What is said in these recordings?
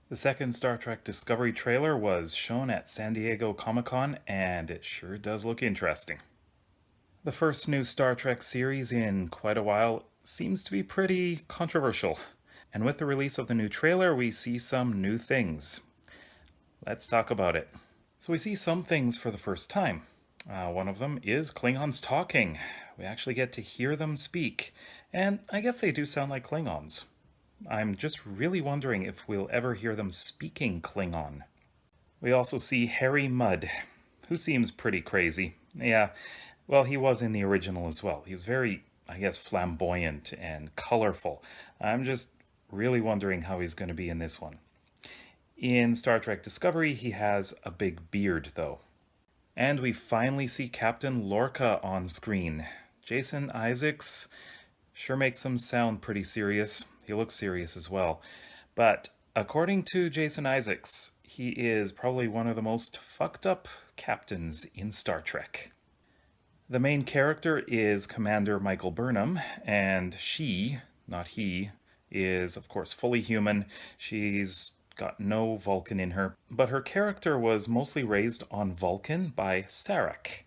The second Star Trek Discovery trailer was shown at San Diego Comic-Con, and it sure does look interesting. The first new Star Trek series in quite a while seems to be pretty controversial, and with the release of the new trailer, we see some new things. Let's talk about it. So we see some things for the first time. One of them is Klingons talking. We actually get to hear them speak, and I guess they do sound like Klingons. I'm just really wondering if we'll ever hear them speaking Klingon. We also see Harry Mudd, who seems pretty crazy. Yeah, well, he was in the original as well. He was very, I guess, flamboyant and colorful. I'm just really wondering how he's going to be in this one. In Star Trek Discovery, he has a big beard, though. And we finally see Captain Lorca on screen. Jason Isaacs sure makes him sound pretty serious. He looks serious as well. But according to Jason Isaacs, he is probably one of the most fucked up captains in Star Trek. The main character is Commander Michael Burnham, and she, not he, is of course fully human. She's got no Vulcan in her, but her character was mostly raised on Vulcan by Sarek,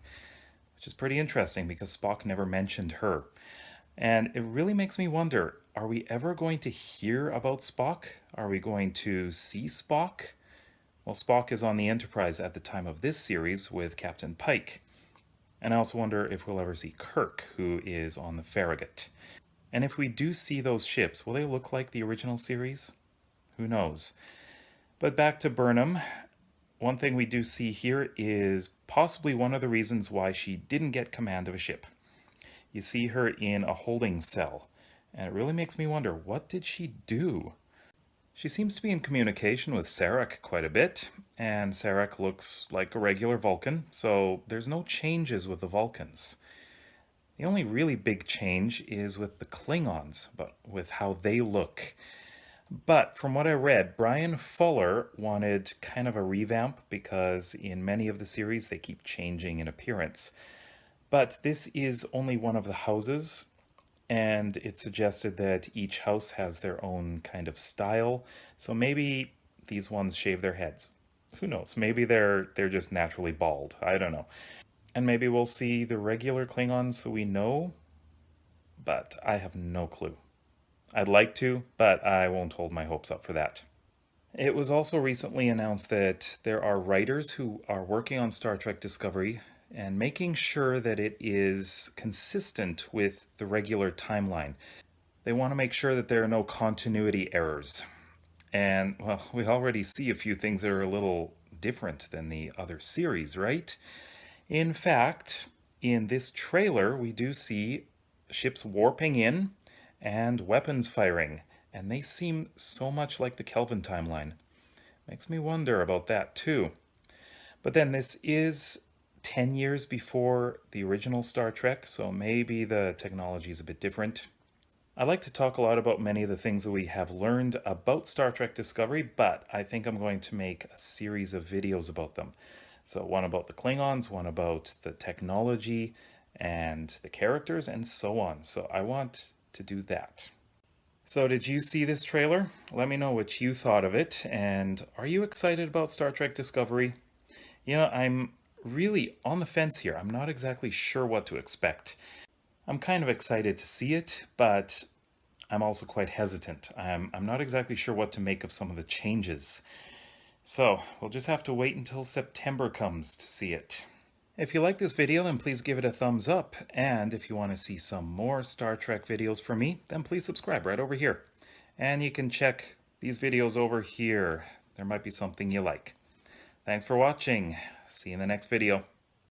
which is pretty interesting because Spock never mentioned her. And it really makes me wonder, are we ever going to hear about Spock? Are we going to see Spock? Well, Spock is on the Enterprise at the time of this series with Captain Pike. And I also wonder if we'll ever see Kirk, who is on the Farragut. And if we do see those ships, will they look like the original series? Who knows? But back to Burnham. One thing we do see here is possibly one of the reasons why she didn't get command of a ship. You see her in a holding cell, and it really makes me wonder, what did she do? She seems to be in communication with Sarek quite a bit, and Sarek looks like a regular Vulcan, so there's no changes with the Vulcans. The only really big change is with the Klingons, but with how they look. But from what I read, Brian Fuller wanted kind of a revamp because in many of the series they keep changing in appearance. But this is only one of the houses, and it suggested that each house has their own kind of style. So maybe these ones shave their heads. Who knows? Maybe they're just naturally bald. I don't know. And maybe we'll see the regular Klingons that we know, but I have no clue. I'd like to, but I won't hold my hopes up for that. It was also recently announced that there are writers who are working on Star Trek Discovery and making sure that it is consistent with the regular timeline. They want to make sure that there are no continuity errors. And, well, we already see a few things that are a little different than the other series, right? In fact, in this trailer, we do see ships warping in and weapons firing, and they seem so much like the Kelvin timeline. Makes me wonder about that too. But then this is 10 years before the original Star Trek, so maybe the technology is a bit different. I like to talk a lot about many of the things that we have learned about Star Trek Discovery, but I think I'm going to make a series of videos about them. So one about the Klingons, one about the technology and the characters, and so on. So I want to do that. So did you see this trailer? Let me know what you thought of it, and are you excited about Star Trek Discovery? You know, I'm really on the fence here. I'm not exactly sure what to expect. I'm kind of excited to see it, but I'm also quite hesitant. I'm not exactly sure what to make of some of the changes. So we'll just have to wait until September comes to see it. If you like this video, then please give it a thumbs up. And if you want to see some more Star Trek videos from me, then please subscribe right over here. And you can check these videos over here. There might be something you like. Thanks for watching. See you in the next video.